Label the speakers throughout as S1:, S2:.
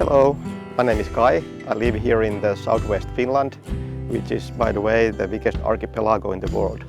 S1: Hello, my name is Kai. I live here in the southwest Finland, which is, by the way, the biggest archipelago in the world.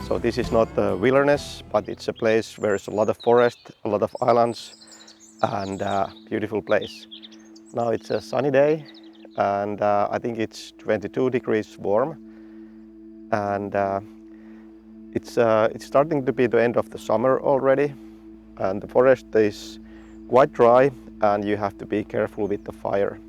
S1: So this is not the wilderness, but it's a place where there's a lot of forest, a lot of islands, and a beautiful place. Now it's a sunny day, and I think it's 22 degrees warm, and it's starting to be the end of the summer already, and the forest is quite dry, and you have to be careful with the fire.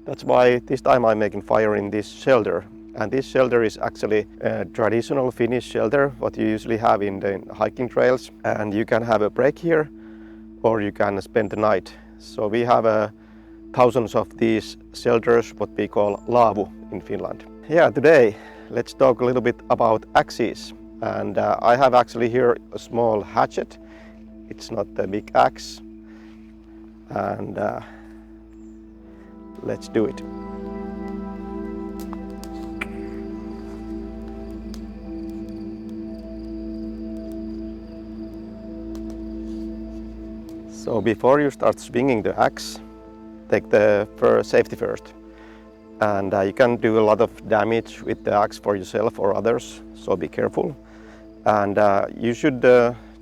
S1: That's why this time I'm making fire in this shelter. And this shelter is actually a traditional Finnish shelter, what you usually have in the hiking trails. And you can have a break here, or you can spend the night. So we have thousands of these shelters, what we call laavu in Finland. Yeah, today let's talk a little bit about axes. And I have actually here a small hatchet. It's not a big axe. And let's do it. So before you start swinging the axe, take the safety first. And you can do a lot of damage with the axe for yourself or others, so be careful. And you should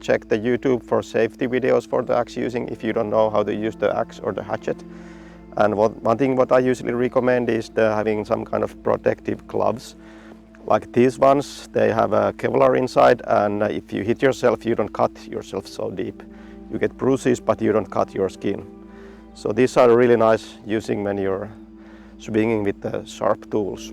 S1: check the YouTube for safety videos for the axe using if you don't know how to use the axe or the hatchet. And one thing what I usually recommend is having some kind of protective gloves. Like these ones, they have a Kevlar inside, and if you hit yourself, you don't cut yourself so deep. You get bruises, but you don't cut your skin. So these are really nice using when you're swinging with the sharp tools.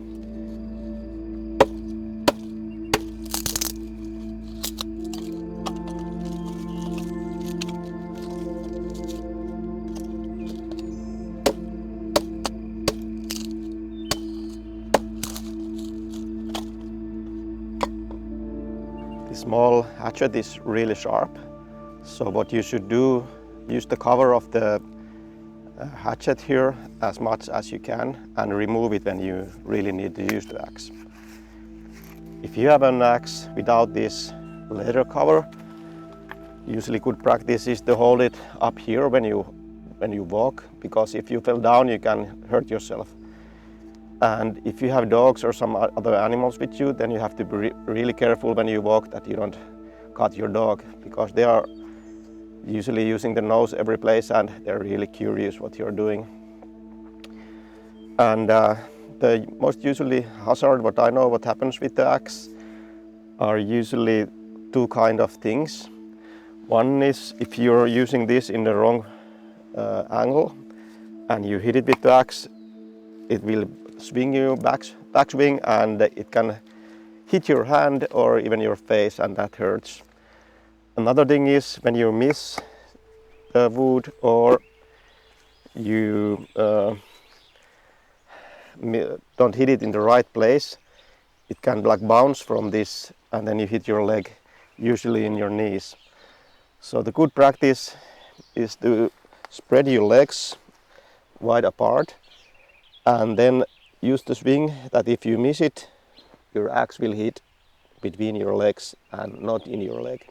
S1: The small hatchet is really sharp. So what you should do, use the cover of the hatchet here as much as you can and remove it when you really need to use the axe. If you have an axe without this leather cover, usually good practice is to hold it up here when you walk, because if you fell down you can hurt yourself. And if you have dogs or some other animals with you, then you have to be really careful when you walk that you don't cut your dog, because they are usually using the nose every place and they're really curious what you're doing. And the most usually hazard what I know what happens with the axe are usually two kind of things. One is if you're using this in the wrong angle and you hit it with the axe, it will swing you backswing, and it can hit your hand or even your face, and that hurts. Another thing is when you miss the wood or you don't hit it in the right place, it can like bounce from this and then you hit your leg, usually in your knees. So the good practice is to spread your legs wide apart and then use the swing that if you miss it, your axe will hit between your legs and not in your leg.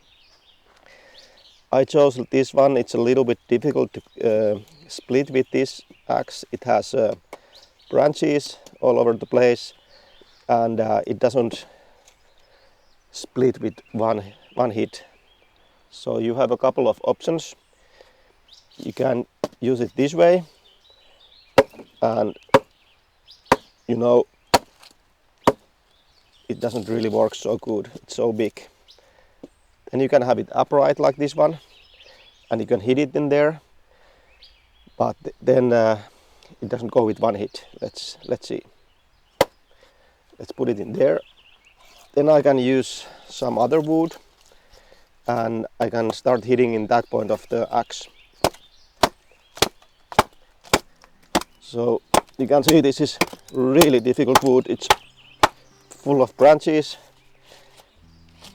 S1: I chose this one. It's a little bit difficult to split with this axe. It has branches all over the place, and it doesn't split with one hit. So you have a couple of options. You can use it this way, and you know it doesn't really work so good. It's so big. Then you can have it upright like this one, and you can hit it in there, but then it doesn't go with one hit. Let's see. Let's put it in there. Then I can use some other wood, and I can start hitting in that point of the axe. So You can see this is really difficult wood. It's full of branches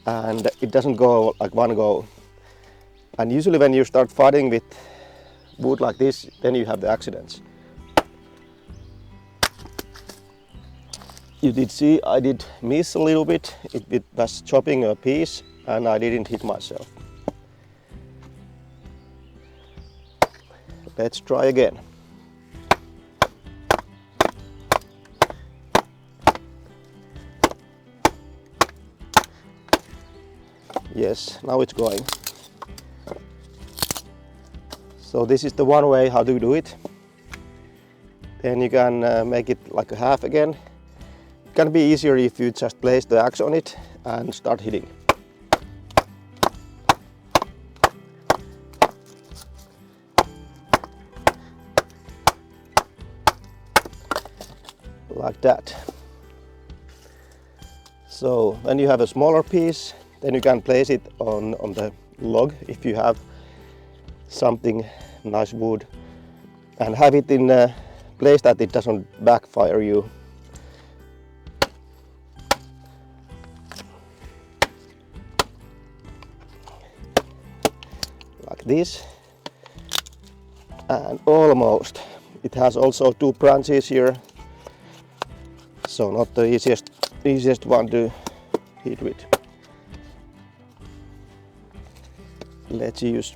S1: and it doesn't go like one go. And usually when you start fighting with wood like this, then you have the accidents. You did see I did miss a little bit. It was chopping a piece and I didn't hit myself. Let's try again. Yes, now it's going. So this is the one way how to do it. Then you can make it like a half again. It can be easier if you just place the axe on it and start hitting. Like that. So when you have a smaller piece, then you can place it on the log if you have something nice wood, and have it in a place that it doesn't backfire you. Like this. And almost. It has also two branches here, so not the easiest one to hit with. Let's use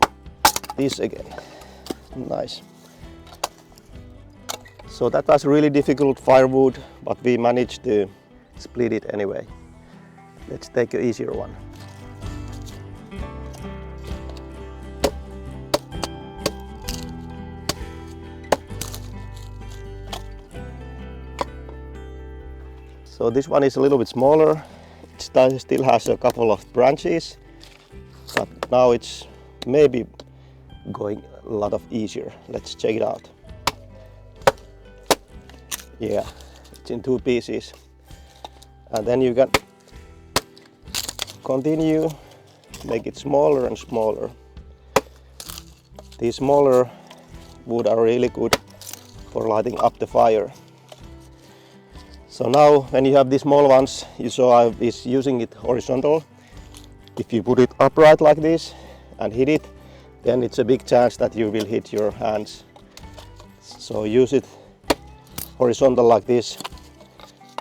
S1: this again. Nice. So that was really difficult firewood, but we managed to split it anyway. Let's take an easier one. So this one is a little bit smaller. It still has a couple of branches, but now it's maybe going a lot of easier. Let's check it out. Yeah, it's in two pieces. And then you can continue, make it smaller and smaller. These smaller wood are really good for lighting up the fire. So now when you have these small ones, you saw I was using it horizontal. If you put it upright like this and hit it, then it's a big chance that you will hit your hands. So use it horizontal like this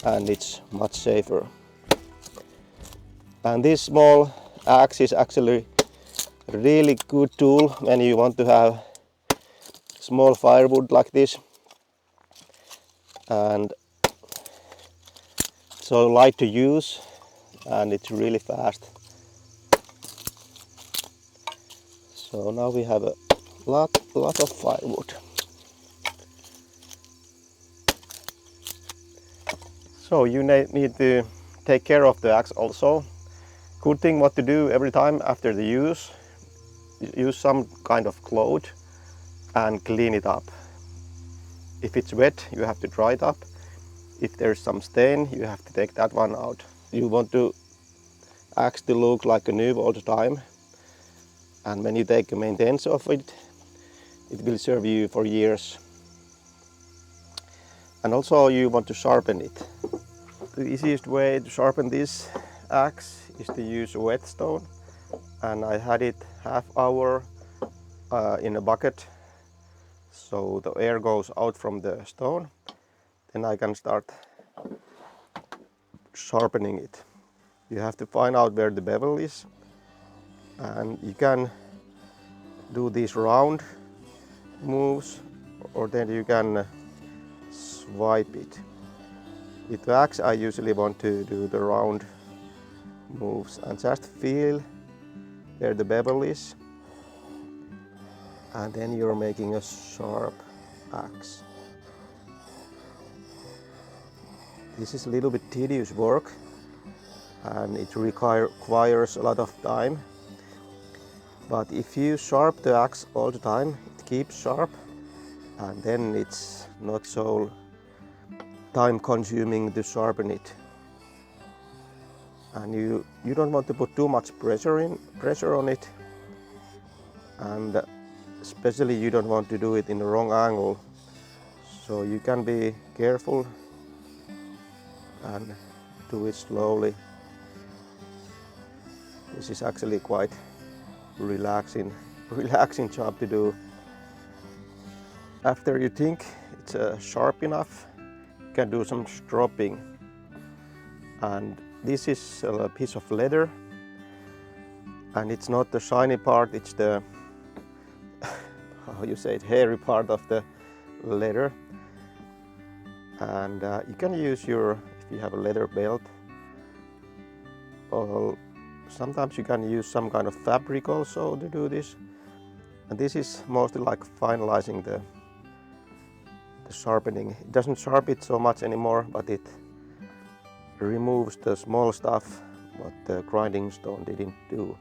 S1: and it's much safer. And this small axe is actually a really good tool when you want to have small firewood like this. And so light to use and it's really fast. So now we have a lot of firewood. So you need to take care of the axe also. Good thing what to do every time after the use some kind of cloth and clean it up. If it's wet, you have to dry it up. If there's some stain, you have to take that one out. You want the axe to look like a new all the time. And when you take a maintenance of it, it will serve you for years. And also you want to sharpen it. The easiest way to sharpen this axe is to use a whetstone. And I had it half hour in a bucket, so the air goes out from the stone. Then I can start sharpening it. You have to find out where the bevel is, and you can do these round moves, or then you can swipe it. With the axe I usually want to do the round moves and just feel where the bevel is, and then you're making a sharp axe. This is a little bit tedious work and it requires a lot of time. But if you sharp the axe all the time, it keeps sharp and then it's not so time consuming to sharpen it. And you don't want to put too much pressure on it, and especially you don't want to do it in the wrong angle. So you can be careful and do it slowly. This is actually quite relaxing job to do. After you think it's sharp enough, you can do some stropping. And this is a piece of leather, and it's not the shiny part, it's the how you say it, hairy part of the leather. And you can use if you have a leather belt, or sometimes you can use some kind of fabric also to do this. And this is mostly like finalizing the sharpening. It doesn't sharpen it so much anymore, but it removes the small stuff what the grinding stone didn't do.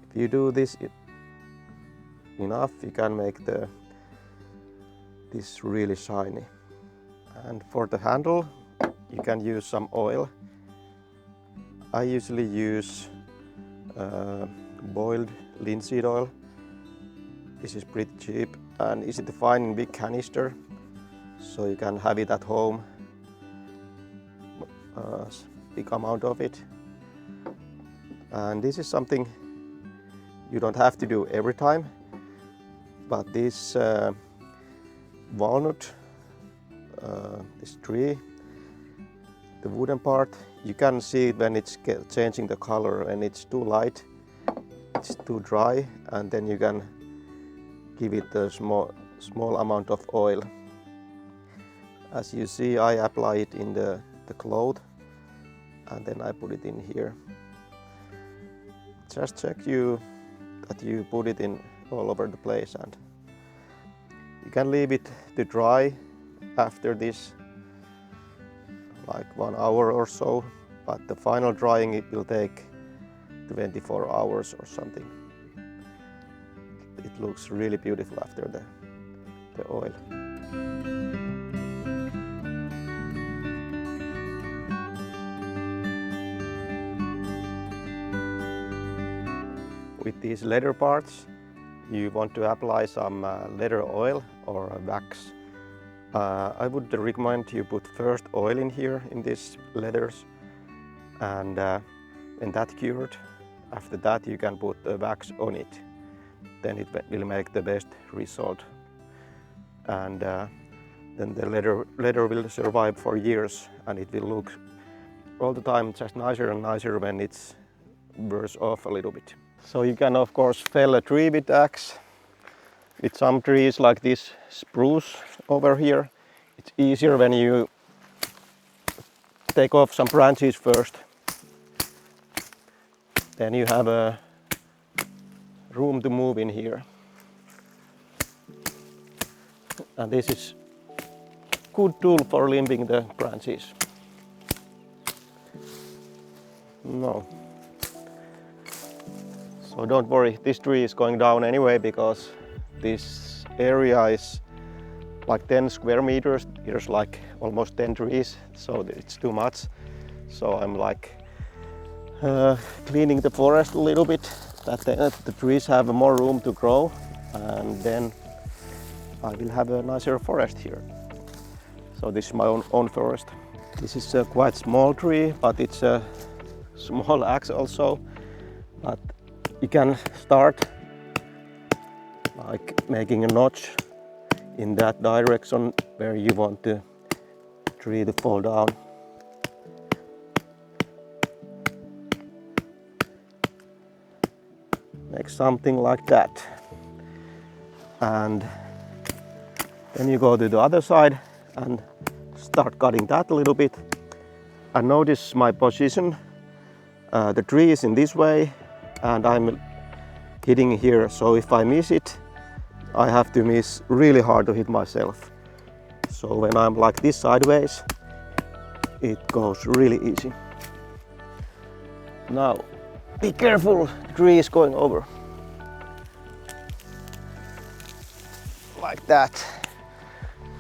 S1: If you do this enough, you can make this really shiny. And for the handle, you can use some oil. I usually use boiled linseed oil. This is pretty cheap and easy to find in big canister, so you can have it at home, big amount of it. And this is something you don't have to do every time, but this walnut, this tree, the wooden part, you can see it when it's changing the color. When it's too light, it's too dry, and then you can give it a small amount of oil. As you see, I apply it in the cloth, and then I put it in here. Just check that you put it in all over the place, and you can leave it to dry after this, like 1 hour or so, but the final drying it will take 24 hours or something. It looks really beautiful after the oil. With these leather parts, you want to apply some leather oil or wax. I would recommend you put first oil in here in these leathers, and when that cured, after that you can put the wax on it. Then it will make the best result, and then the leather will survive for years, and it will look all the time just nicer and nicer when it's wears off a little bit. So you can of course fell a tree with axe. With some trees like this spruce over here, it's easier when you take off some branches first. Then you have a room to move in here. And this is good tool for limbing the branches. No. So don't worry, this tree is going down anyway, because this area is like 10 square meters. Here's like almost 10 trees, so it's too much. So I'm like cleaning the forest a little bit, that the trees have more room to grow, and then I will have a nicer forest here. So this is my own forest. This is a quite small tree, but it's a small axe also. But you can start like making a notch in that direction where you want the tree to fall down. Make something like that. And then you go to the other side and start cutting that a little bit. And notice my position. The tree is in this way, and I'm hitting here, so if I miss it, I have to miss really hard to hit myself. So when I'm like this sideways, it goes really easy. Now, be careful, the tree is going over. Like that.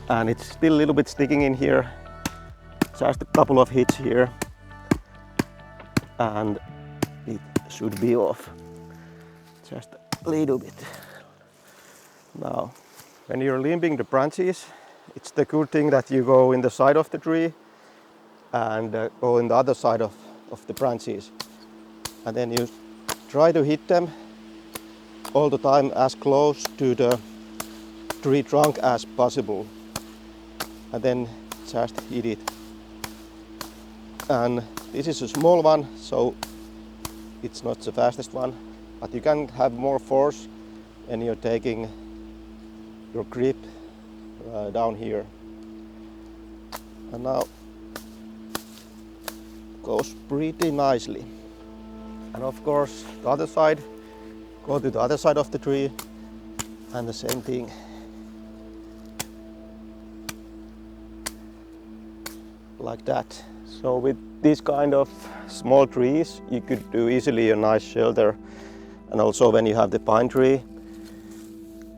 S1: And it's still a little bit sticking in here. Just a couple of hits here, and it should be off. Just a little bit. Now, when you're limbing the branches, it's the good thing that you go in the side of the tree and go in the other side of the branches. And then you try to hit them all the time as close to the tree trunk as possible. And then just hit it. And this is a small one, so it's not the fastest one, but you can have more force when you're taking your grip down here. And now goes pretty nicely. And of course the other side, go to the other side of the tree and the same thing. Like that. So with these kind of small trees you could do easily a nice shelter. And also when you have the pine tree,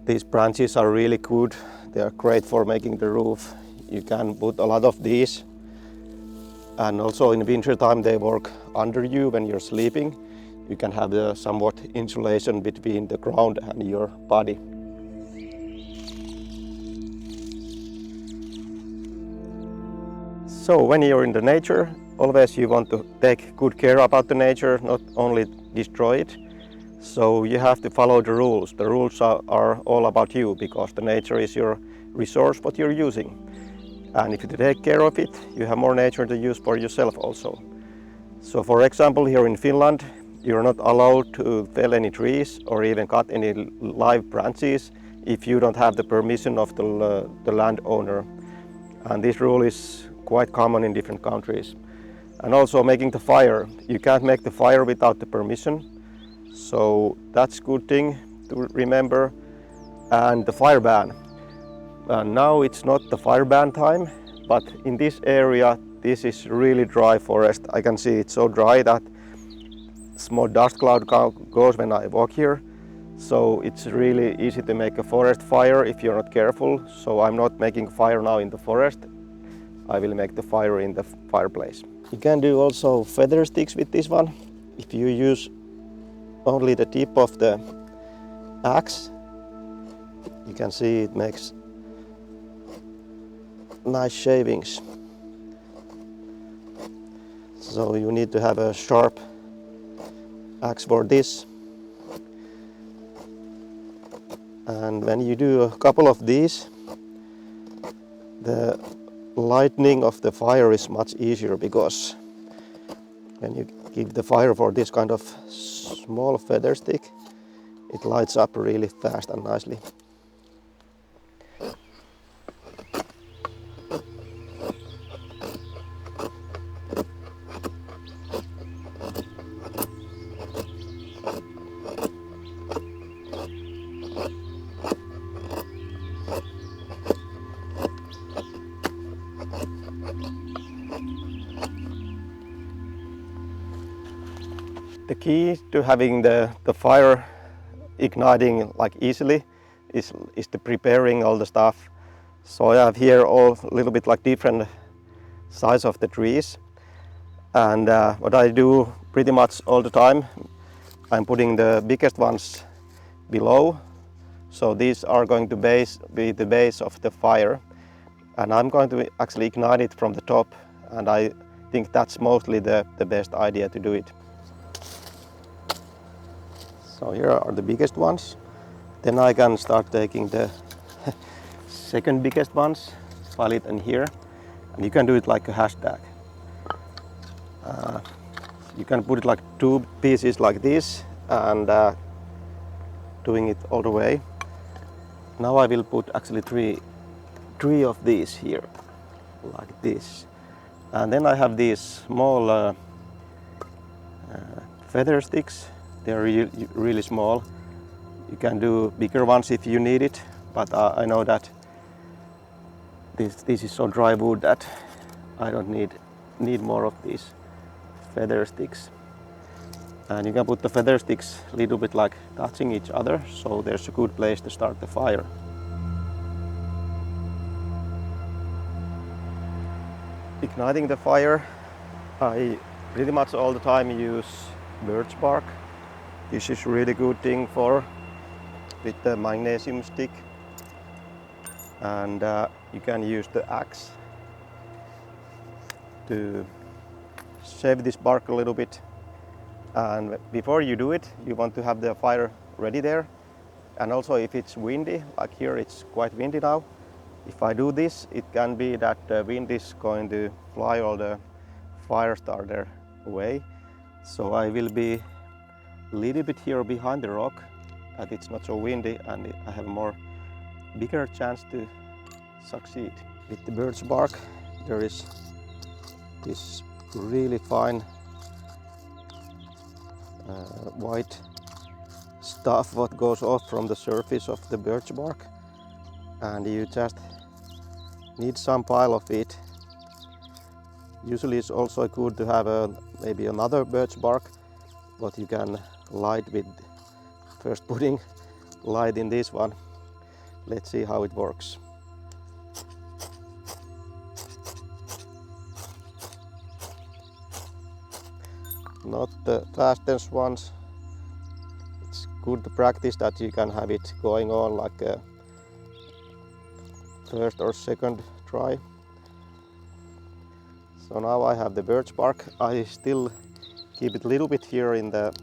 S1: these branches are really good. They are great for making the roof. You can put a lot of these. And also in winter time they work under you when you're sleeping. You can have the somewhat insulation between the ground and your body. So when you're in the nature, always you want to take good care about the nature, not only destroy it. So you have to follow the rules. The rules are all about you, because the nature is your resource what you're using. And if you take care of it, you have more nature to use for yourself also. So for example, here in Finland, you're not allowed to fell any trees or even cut any live branches if you don't have the permission of the landowner. And this rule is quite common in different countries. And also making the fire. You can't make the fire without the permission. So that's a good thing to remember. And the fire ban. Now it's not the fire ban time, but in this area this is really dry forest. I can see it's so dry that small dust cloud goes when I walk here. So it's really easy to make a forest fire if you're not careful. So I'm not making fire now in the forest. I will make the fire in the fireplace. You can do also feather sticks with this one. If you use only the tip of the axe, you can see it makes nice shavings. So you need to have a sharp axe for this. And when you do a couple of these, the lighting of the fire is much easier, because when you give the fire for this kind of small feather stick, it lights up really fast and nicely. The key to having the fire igniting like easily is the preparing all the stuff. So I have here all a little bit like different size of the trees, and what I do pretty much all the time, I'm putting the biggest ones below. So these are going to be the base of the fire, and I'm going to actually ignite it from the top, and I think that's mostly the best idea to do it. So here are the biggest ones. Then I can start taking the second biggest ones, file it in here, and you can do it like a hashtag. You can put it like two pieces like this, and doing it all the way. Now I will put actually three of these here, like this. And then I have these small feather sticks. They're really small. You can do bigger ones if you need it, but I know that this is so dry wood that I don't need more of these feather sticks. And you can put the feather sticks a little bit like touching each other, so there's a good place to start the fire. Igniting the fire, I pretty much all the time use birch bark. This is really good thing with the magnesium stick. and you can use the axe to shave this bark a little bit. And before you do it, you want to have the fire ready there. And also if it's windy, like here it's quite windy now, if I do this, it can be that the wind is going to fly all the fire starter away. So I will be a little bit here behind the rock, that it's not so windy and I have a bigger chance to succeed. With the birch bark, there is this really fine white stuff what goes off from the surface of the birch bark, and you just need some pile of it. Usually it's also good to have maybe another birch bark, but you can light with first putting light in this one. Let's see how it works. Not the fastest ones. It's good to practice that you can have it going on like a first or second try. So now I have the birch bark. I still keep it a little bit here in the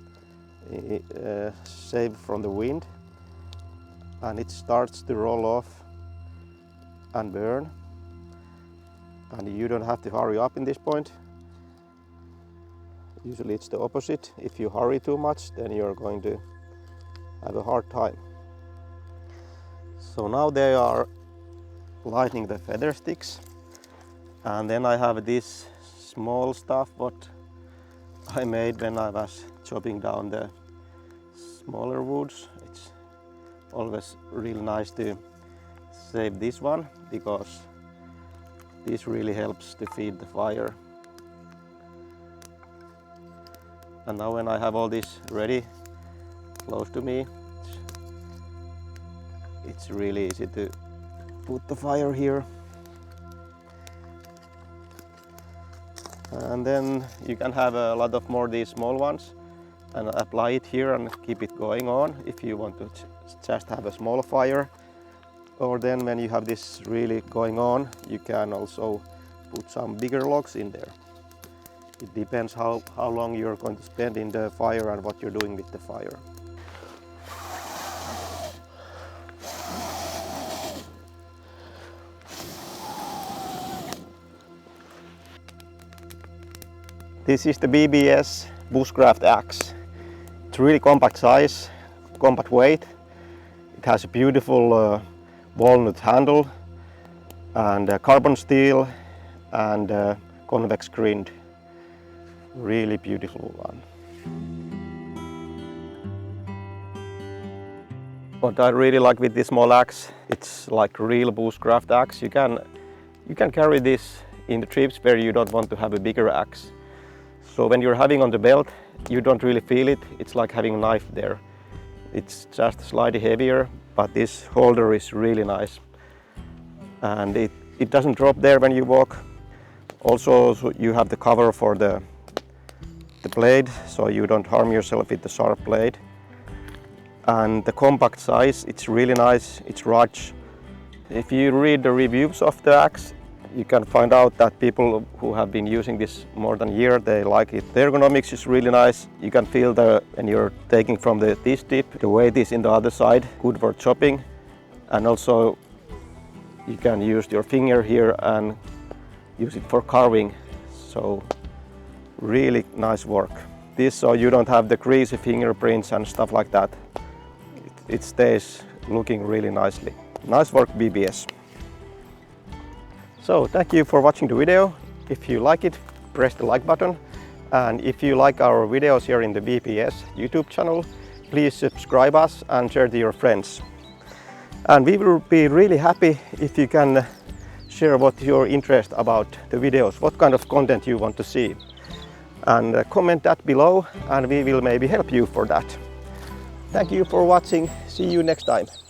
S1: save from the wind, and it starts to roll off and burn, and you don't have to hurry up in this point. Usually it's the opposite. If you hurry too much, then you're going to have a hard time. So now they are lighting the feather sticks, and then I have this small stuff what I made when I was chopping down the smaller woods. It's always really nice to save this one because this really helps to feed the fire. And now when I have all this ready close to me, it's really easy to put the fire here. And then you can have a lot of more these small ones and apply it here and keep it going on if you want to just have a small fire. Or then when you have this really going on, you can also put some bigger logs in there. It depends how long you're going to spend in the fire and what you're doing with the fire. This is the BPS Bushcraft Axe. It's really compact size, compact weight. It has a beautiful walnut handle and carbon steel and convex grind. Really beautiful one. What I really like with this small axe, it's like real bushcraft axe. You can carry this in the trips where you don't want to have a bigger axe. So when you're having on the belt, you don't really feel it. It's like having a knife there. It's just slightly heavier, but this holder is really nice. And it doesn't drop there when you walk. Also, you have the cover for the blade, so you don't harm yourself with the sharp blade. And the compact size, it's really nice, it's rugged. If you read the reviews of the axe, you can find out that people who have been using this more than a year, they like it. The ergonomics is really nice. You can feel when you're taking from this tip, the weight is in the other side, good for chopping. And also you can use your finger here and use it for carving. So really nice work. This so you don't have the greasy fingerprints and stuff like that. It stays looking really nicely. Nice work, BPS. So thank you for watching the video. If you like it, press the like button. And if you like our videos here in the BPS YouTube channel, please subscribe us and share to your friends. And we will be really happy if you can share what your interest about the videos, what kind of content you want to see. And comment that below and we will maybe help you for that. Thank you for watching. See you next time.